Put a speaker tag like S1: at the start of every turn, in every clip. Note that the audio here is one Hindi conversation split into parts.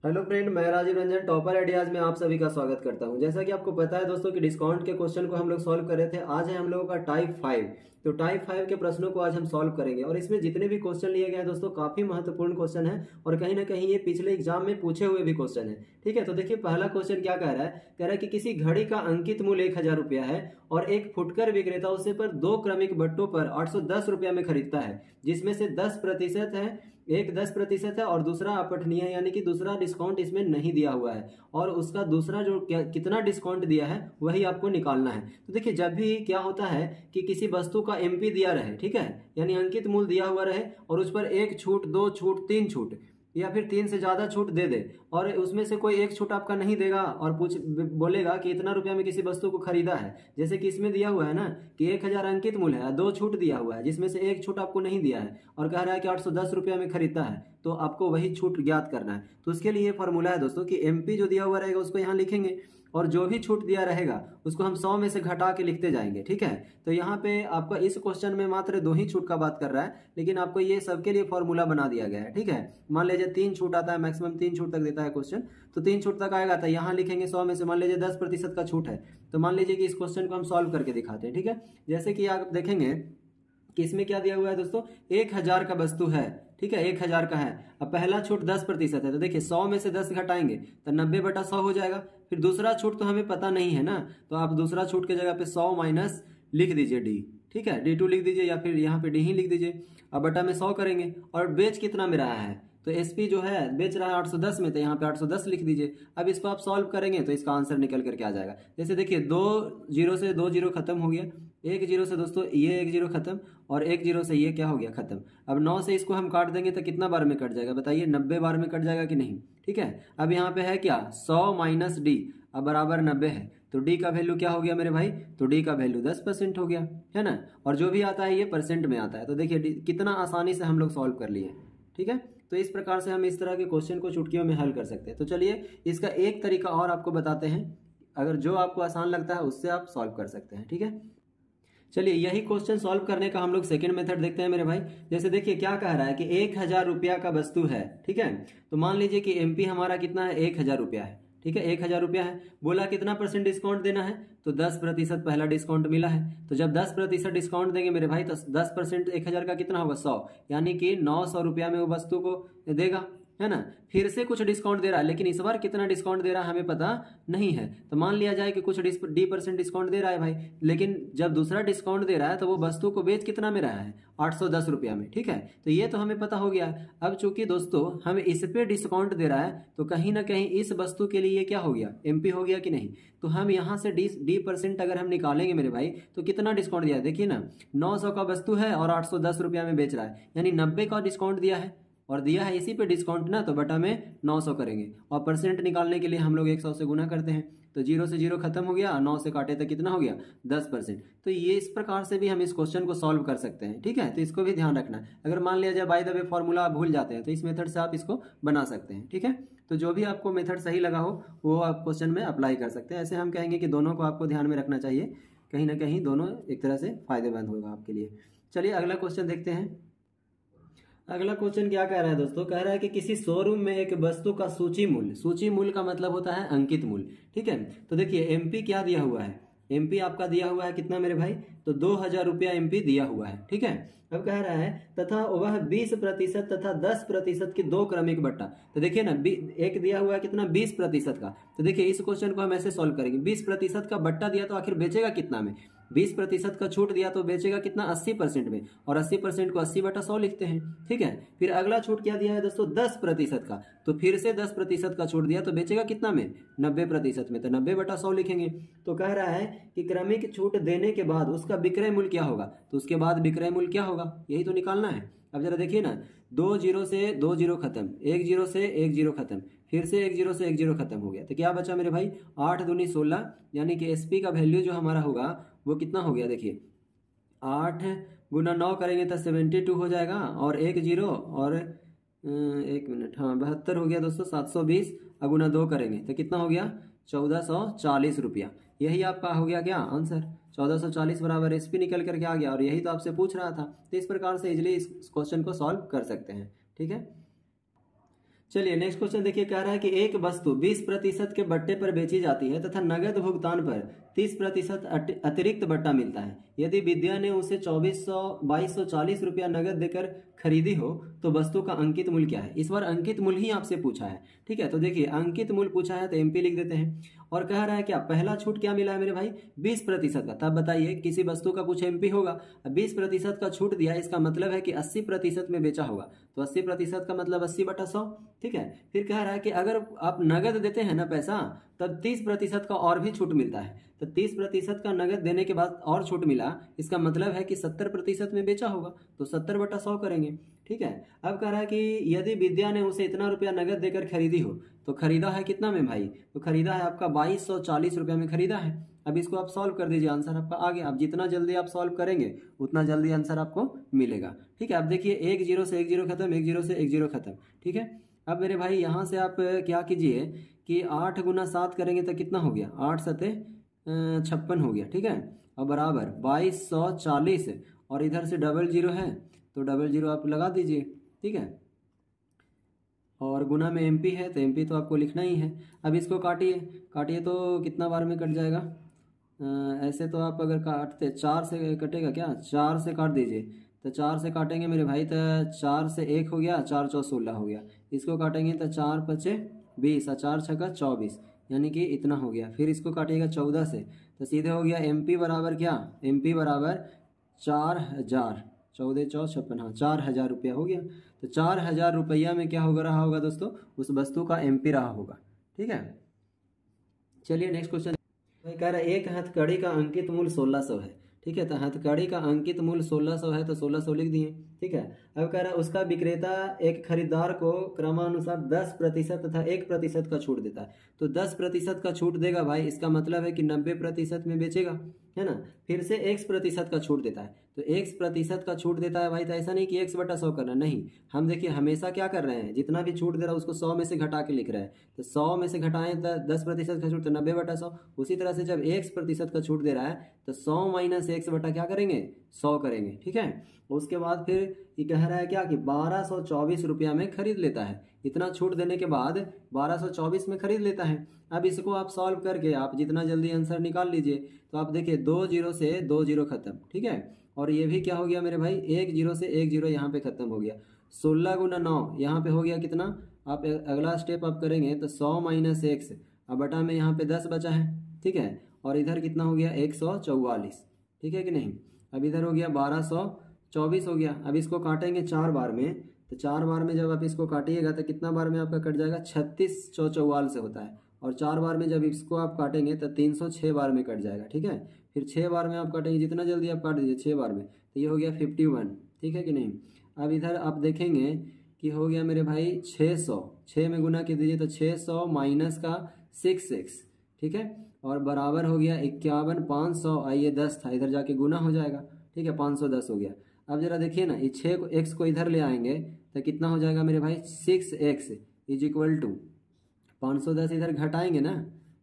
S1: हेलो फ्रेंड, मैं राजीव रंजन टॉपर आइडियाज में आप सभी का स्वागत करता हूं। जैसा कि आपको पता है दोस्तों कि डिस्काउंट के क्वेश्चन को हम लोग सॉल्व कर रहे थे। आज है हम लोगों का टाइप 5। तो टाइप 5 के प्रश्नों को आज हम सॉल्व करेंगे और इसमें जितने भी क्वेश्चन लिए गए हैं दोस्तों काफी महत्वपूर्ण क्वेश्चन है और कहीं ना कहीं ये पिछले एग्जाम में पूछे हुए भी क्वेश्चन है। ठीक है, तो देखिए पहला क्वेश्चन क्या कह रहा है। कह रहा है कि किसी घड़ी का अंकित मूल्य 1000 रुपया है और एक फुटकर विक्रेता उसे पर 2 क्रमिक बट्टों पर 810 रुपया में खरीदता है, जिसमें से 10% है, एक 10% है और दूसरा अपठनीय है, यानी कि दूसरा डिस्काउंट इसमें नहीं दिया हुआ है और उसका दूसरा जो कितना डिस्काउंट दिया है वही आपको निकालना है। तो देखिए जब भी क्या होता है कि किसी वस्तु का एमपी दिया रहे, ठीक है, यानी अंकित मूल्य दिया हुआ रहे और उस पर 1 छूट, 2 छूट, 3 छूट या फिर 3 से ज्यादा छूट दे दे और उसमें से कोई एक छूट आपका नहीं देगा और बोलेगा कि इतना रुपया में किसी वस्तु को खरीदा है। जैसे कि इसमें दिया हुआ है ना कि 1000 अंकित मूल्य है, 2 छूट दिया हुआ है जिसमें से एक छूट आपको नहीं दिया है और कह रहा है कि 810 रुपया में खरीदता है, तो आपको वही छूट ज्ञात करना है। तो उसके लिए फॉर्मूला है दोस्तों कि एमपी जो दिया हुआ रहेगा उसको यहाँ लिखेंगे और जो भी छूट दिया रहेगा उसको हम 100 में से घटा के लिखते जाएंगे। ठीक है, तो यहाँ पे आपका इस क्वेश्चन में मात्र 2 ही छूट का बात कर रहा है, लेकिन आपको ये सबके लिए फॉर्मूला बना दिया गया है। ठीक है, मान लीजिए 3 छूट आता है, मैक्सिमम 3 छूट तक देता है क्वेश्चन, तो 3 छूट तक आएगा तो यहाँ लिखेंगे 100 में से मान लीजिए 10% का छूट है। तो मान लीजिए कि इस क्वेश्चन को हम सॉल्व करके दिखाते हैं। ठीक है, जैसे कि आप देखेंगे कि इसमें क्या दिया हुआ है दोस्तों, 1000 का वस्तु है। ठीक है, 1000 का है। अब पहला छूट 10% है, तो देखिए 100 में से 10 घटाएंगे तो 90/100 हो जाएगा। फिर दूसरा छूट तो हमें पता नहीं है ना, तो आप दूसरा छूट के जगह पे 100 माइनस लिख दीजिए डी। ठीक है, D2 लिख दीजिए या फिर यहाँ पे डी ही लिख दीजिए। अब बटा में 100 करेंगे और बेच कितना में रहा है, तो एसपी जो है बेच रहा है 810 में, तो यहाँ पे 810 लिख दीजिए। अब इसको आप सॉल्व करेंगे तो इसका आंसर निकल करके आ जाएगा। जैसे देखिए 2 जीरो से 2 जीरो खत्म हो गया, 1 जीरो से दोस्तों ये 1 जीरो खत्म और 1 जीरो से ये क्या हो गया खत्म। अब 9 से इसको हम काट देंगे तो कितना बार में कट जाएगा बताइए, 90 बार में कट जाएगा कि नहीं। ठीक है, अब यहाँ पे है क्या 100 माइनस डी, अब बराबर 90 है, तो डी का वैल्यू क्या हो गया मेरे भाई, तो डी का वैल्यू 10% हो गया, है ना। और जो भी आता है ये परसेंट में आता है। तो देखिए कितना आसानी से हम लोग सॉल्व कर लिए। ठीक है, तो इस प्रकार से हम इस तरह के क्वेश्चन को चुटकियों में हल कर सकते हैं। तो चलिए इसका एक तरीका और आपको बताते हैं, अगर जो आपको आसान लगता है उससे आप सॉल्व कर सकते हैं। ठीक है, चलिए यही क्वेश्चन सॉल्व करने का हम लोग सेकंड मेथड देखते हैं मेरे भाई। जैसे देखिए क्या कह रहा है कि 1000 रुपया का वस्तु है। ठीक है, तो मान लीजिए कि एमपी हमारा कितना है, 1000 रुपया है। ठीक है, 1000 रुपया है, बोला कितना परसेंट डिस्काउंट देना है, तो 10% पहला डिस्काउंट मिला है। तो जब 10% डिस्काउंट देंगे मेरे भाई तो 10% 1000 का कितना होगा 100, यानी कि 900 रुपया में वो वस्तु को देगा, है ना। फिर से कुछ डिस्काउंट दे रहा है, लेकिन इस बार कितना डिस्काउंट दे रहा है हमें पता नहीं है। तो मान लिया जाए कि कुछ D% डिस्काउंट दे रहा है भाई, लेकिन जब दूसरा डिस्काउंट दे रहा है तो वो वस्तु को बेच कितना में रहा है, 810 रुपया में। ठीक है, तो ये तो हमें पता हो गया। अब चूंकि दोस्तों हमें इस पे डिस्काउंट दे रहा है तो कहीं ना कहीं इस वस्तु के लिए क्या हो गया, एमपी हो गया कि नहीं। तो हम यहाँ से D% अगर हम निकालेंगे मेरे भाई तो कितना डिस्काउंट दिया है, देखिए ना 900 का वस्तु है और 810 रुपया में बेच रहा है, यानी 90 का डिस्काउंट दिया है और दिया है इसी पे डिस्काउंट ना, तो बटा में 900 करेंगे और परसेंट निकालने के लिए हम लोग 100 से गुना करते हैं। तो 0 से 0 खत्म हो गया, 9 से काटे तो कितना हो गया 10%। तो ये इस प्रकार से भी हम इस क्वेश्चन को सॉल्व कर सकते हैं। ठीक है, तो इसको भी ध्यान रखना है। अगर मान लिया जाए बाय द वे फॉर्मूला आप भूल जाते हैं तो इस मेथड से आप इसको बना सकते हैं। ठीक है, तो जो भी आपको मेथड सही लगा हो वो आप क्वेश्चन में अप्लाई कर सकते हैं। ऐसे हम कहेंगे कि दोनों को आपको ध्यान में रखना चाहिए, कहीं ना कहीं दोनों एक तरह से फायदेमंद होगा आपके लिए। चलिए अगला क्वेश्चन देखते हैं। अगला क्वेश्चन क्या कह रहा है दोस्तों, कह रहा है कि किसी शोरूम में एक वस्तु का सूची मूल्य का मतलब होता है अंकित मूल्य। ठीक है, तो देखिए एमपी क्या दिया हुआ है, एमपी आपका दिया हुआ है कितना मेरे भाई, तो 2000 रुपया एमपी दिया हुआ है। ठीक है, अब कह रहा है तथा वह 20% तथा 10% की 2 क्रमिक बट्टा। तो देखिए ना एक दिया हुआ है कितना 20% का, तो देखिए इस क्वेश्चन को हम ऐसे सॉल्व करेंगे। 20% का बट्टा दिया तो आखिर बेचेगा कितना में, 20% का छूट दिया तो बेचेगा कितना 80% में, और 80% को 80/100 लिखते हैं। ठीक है, फिर अगला छूट क्या दिया है दोस्तों 10% का, तो फिर से 10% का छूट दिया तो बेचेगा कितना में 90% में, तो 90/100 लिखेंगे। तो कह रहा है कि क्रमिक छूट देने के बाद उसका विक्रय मूल्य क्या होगा, तो उसके बाद विक्रय मूल्य क्या होगा यही तो निकालना है। अब जरा देखिए ना 2 जीरो से 2 जीरो खत्म, 1 जीरो से 1 जीरो खत्म, फिर से 1 जीरो से 1 जीरो खत्म हो गया, तो क्या बचा मेरे भाई 8 दूनी 16, यानी कि एसपी का वैल्यू जो हमारा होगा वो कितना हो गया, देखिए 8 गुना 9 करेंगे तो 72 हो जाएगा और 1 जीरो और 1 मिनट, हाँ 72 हो गया दोस्तों। 720 गुना 2 करेंगे तो कितना हो गया 1440 रुपया। यही आपका हो गया क्या आंसर, 1440 बराबर एसपी निकल करके आ गया, और यही तो आपसे पूछ रहा था। तो इस प्रकार से इजिली इस क्वेश्चन को सॉल्व कर सकते हैं। ठीक है, चलिए नेक्स्ट क्वेश्चन देखिए, कह रहा है कि एक वस्तु 20% के बट्टे पर बेची जाती है तथा नगद भुगतान पर 30% अतिरिक्त बट्टा मिलता है। यदि विद्या ने उसे 2240 रुपया नगद देकर खरीदी हो तो वस्तु का अंकित मूल्य क्या है। इस बार अंकित मूल्य ही आपसे पूछा है, ठीक है। तो देखिए अंकित मूल्य पूछा है तो एमपी लिख देते हैं। और कह रहा है क्या, पहला छूट क्या मिला है मेरे भाई, 20% का। तब बताइए किसी वस्तु का कुछ एमपी होगा, 20% का छूट दिया, इसका मतलब है कि 80% में बेचा होगा। तो 80% का मतलब 80/100, ठीक है। फिर कह रहा है कि अगर आप नगद देते हैं ना पैसा, तब 30% का और भी छूट मिलता है। तो 30% का नगद देने के बाद और छूट मिला, इसका मतलब है कि 70% में बेचा होगा, तो 70/100 करेंगे, ठीक है। अब कह रहा है कि यदि विद्या ने उसे इतना रुपया नगद देकर खरीदी हो, तो खरीदा है कितना में भाई, तो खरीदा है आपका 2240 रुपया में खरीदा है। अब इसको आप सॉल्व कर दीजिए, आंसर आपका आ गया। अब जितना जल्दी आप सॉल्व करेंगे उतना जल्दी आंसर आपको मिलेगा, ठीक है। अब देखिए 1 0 से 1 0 खत्म, 1 0 से 1 0 खत्म, ठीक है। अब मेरे भाई यहाँ से आप क्या कीजिए कि 8 गुना 7 करेंगे तो कितना हो गया, 8 सते 56 हो गया, ठीक है। और बराबर 2240, और इधर से 00 है तो 00 आप लगा दीजिए, ठीक है। और गुना में एमपी है तो एमपी तो आपको लिखना ही है। अब इसको काटिए, काटिए तो कितना बार में कट जाएगा, ऐसे तो आप अगर काटते 4 से कटेगा क्या, 4 से काट दीजिए। तो 4 से काटेंगे मेरे भाई तो 4 से 1 हो गया, 4 चौ 16 हो गया। इसको काटेंगे तो 4 5 20 और 4 6 24, यानी कि इतना हो गया। फिर इसको काटिएगा 14 से, तो सीधे हो गया एमपी बराबर क्या, एमपी बराबर 4000, 14 चौ 56, हाँ 4000 रुपया हो गया। तो 4000 रुपया में क्या होगा रहा होगा दोस्तों, उस वस्तु का एमपी रहा होगा, ठीक है। चलिए नेक्स्ट क्वेश्चन कह रहा है एक हथकड़ी का अंकित मूल्य 1600 है, ठीक है। तो हथकड़ी का अंकित मूल्य 1600 है तो 1600 लिख दिए, ठीक है। अब कह रहा है उसका विक्रेता एक खरीदार को क्रमानुसार 10% तथा 1% का छूट देता है। तो 10% का छूट देगा भाई, इसका मतलब है कि 90% में बेचेगा, है ना। फिर से 1% का छूट देता है, तो 1% का छूट देता है भाई। तो ऐसा नहीं कि 100/100 करना, नहीं, हम देखिए हमेशा क्या कर रहे हैं, जितना भी छूट दे रहा है उसको 100 में से घटा के लिख रहे हैं। तो 100 में से घटाएं तो 10% का छूट तो 90/100। उसी तरह से जब 1% का छूट दे रहा है तो 100 - 1 बटा क्या करेंगे, 100 करेंगे, ठीक है। उसके बाद फिर ये कह रहा है क्या कि 1224 रुपया में खरीद लेता है। इतना छूट देने के बाद 1224 में खरीद लेता है। अब इसको आप सॉल्व करके आप जितना जल्दी आंसर निकाल लीजिए। तो आप देखिए 2 0 से 2 0 खत्म, ठीक है। और ये भी क्या हो गया मेरे भाई, 1 0 से 1 0 यहाँ पे खत्म हो गया। 16 गुना 9 यहाँ पे हो गया कितना, आप अगला स्टेप आप करेंगे तो 100 - 1, अब बटा में यहाँ पे 10 बचा है, ठीक है। और इधर कितना हो गया 144, ठीक है कि नहीं। अब इधर हो गया 1224 हो गया। अब इसको काटेंगे 4 बार में, तो 4 बार में जब आप इसको काटिएगा तो कितना बार में आपका कट जाएगा, 36 चौ 44 से होता है। और 4 बार में जब इसको आप काटेंगे तो 306 बार में कट जाएगा, ठीक है। फिर 6 बार में आप काटेंगे, जितना जल्दी आप काट दीजिए 6 बार में, तो ये हो गया 51, ठीक है कि नहीं। अब इधर आप देखेंगे कि हो गया मेरे भाई 600, 6 में गुना कर दीजिए तो 600 माइनस का 66, ठीक है। और बराबर हो गया 51, 500, आइए 10 था, इधर जाके गुना हो जाएगा, ठीक है, 510 हो गया। अब जरा देखिए ना, ये 6 को x को इधर ले आएंगे तो कितना हो जाएगा मेरे भाई, 6x = 510, इधर घटाएंगे ना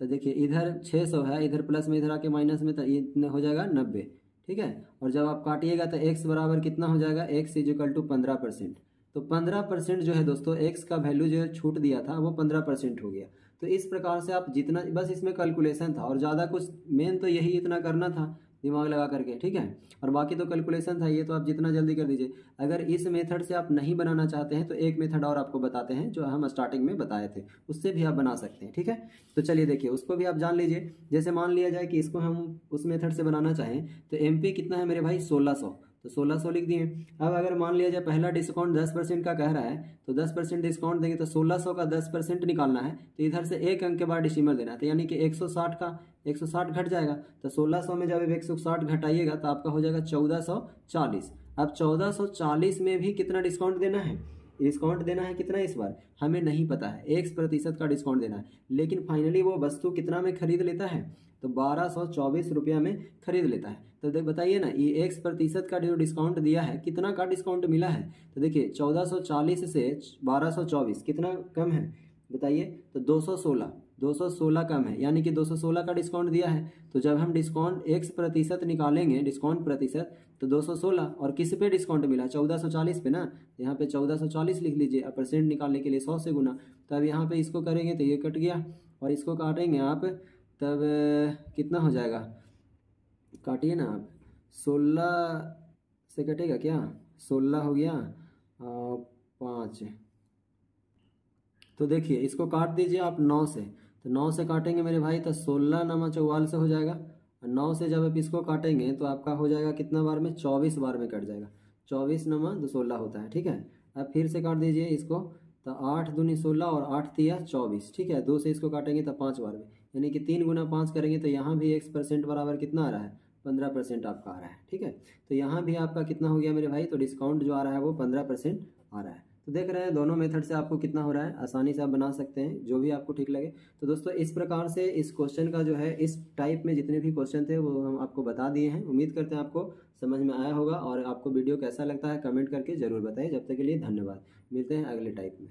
S1: तो देखिए इधर 600 है, इधर प्लस में, इधर आके माइनस में, तो ये हो जाएगा 90, ठीक है। और जब आप काटिएगा तो x बराबर कितना हो जाएगा, x = 15%। तो 15% जो है दोस्तों, x का वैल्यू जो छूट दिया था वो 15% हो गया। तो इस प्रकार से आप जितना, बस इसमें कैलकुलेशन था और ज़्यादा कुछ मेन तो यही इतना करना था दिमाग लगा करके, ठीक है। और बाकी तो कैलकुलेशन था, ये तो आप जितना जल्दी कर दीजिए। अगर इस मेथड से आप नहीं बनाना चाहते हैं तो एक मेथड और आपको बताते हैं जो हम स्टार्टिंग में बताए थे, उससे भी आप बना सकते हैं, ठीक है। तो चलिए देखिए उसको भी आप जान लीजिए। जैसे मान लिया जाए कि इसको हम उस मेथड से बनाना चाहें तो एमपी कितना है मेरे भाई, 1600, तो 1600 लिख दिए। अब अगर मान लिया जाए पहला डिस्काउंट 10% का कह रहा है तो 10% डिस्काउंट देंगे, तो 1600 का 10% निकालना है तो इधर से 1 अंक के बाद डिसिमल देना है, तो यानी कि 160 का 160 घट जाएगा। तो 1600 में जब 160 घटाइएगा तो आपका हो जाएगा 1440। अब 1440 में भी कितना डिस्काउंट देना है, डिस्काउंट देना है कितना, इस बार हमें नहीं पता है, 1% का डिस्काउंट देना है। लेकिन फाइनली वो वस्तु कितना में खरीद लेता है, तो 1224 रुपया में खरीद लेता है। तो देख बताइए ना, ये 1% का जो डिस्काउंट दिया है, कितना का डिस्काउंट मिला है, तो देखिए 1440 से 1224 कितना कम है बताइए, तो 216, 216 कम है, यानी कि 216 का डिस्काउंट दिया है। तो जब हम डिस्काउंट x% निकालेंगे, डिस्काउंट प्रतिशत, तो 216, और किस पे डिस्काउंट मिला, 1440 पे ना, यहाँ पे 1440 लिख लीजिए। अब परसेंट निकालने के लिए 100 से गुना, तब यहाँ पे इसको करेंगे तो ये कट गया, और इसको काटेंगे आप, तब कितना हो जाएगा, काटिए ना आप, 16 से कटेगा क्या, 16 हो गया 5, तो देखिए इसको काट दीजिए आप 9 से, तो 9 से काटेंगे मेरे भाई तो 16 नमा 44 से हो जाएगा, और 9 से जब आप इसको काटेंगे तो आपका हो जाएगा कितना बार में, 24 बार में कट जाएगा, 24 नमा 16 होता है, ठीक है। अब फिर से काट दीजिए इसको, तो 8 दूनी 16 और 8 तिया 24, ठीक है। 2 से इसको काटेंगे तो 5 बार में, यानी कि 3 गुना 5 करेंगे तो यहाँ भी x% बराबर कितना आ रहा है, 15% आपका आ रहा है, ठीक है। तो यहाँ भी आपका कितना हो गया मेरे भाई, तो डिस्काउंट जो आ रहा है वो 15% आ रहा है। तो देख रहे हैं दोनों मेथड से आपको कितना हो रहा है, आसानी से आप बना सकते हैं, जो भी आपको ठीक लगे। तो दोस्तों इस प्रकार से इस क्वेश्चन का जो है, इस टाइप में जितने भी क्वेश्चन थे वो हम आपको बता दिए हैं। उम्मीद करते हैं आपको समझ में आया होगा, और आपको वीडियो कैसा लगता है कमेंट करके ज़रूर बताएं। जब तक के लिए धन्यवाद, मिलते हैं अगले टाइप में।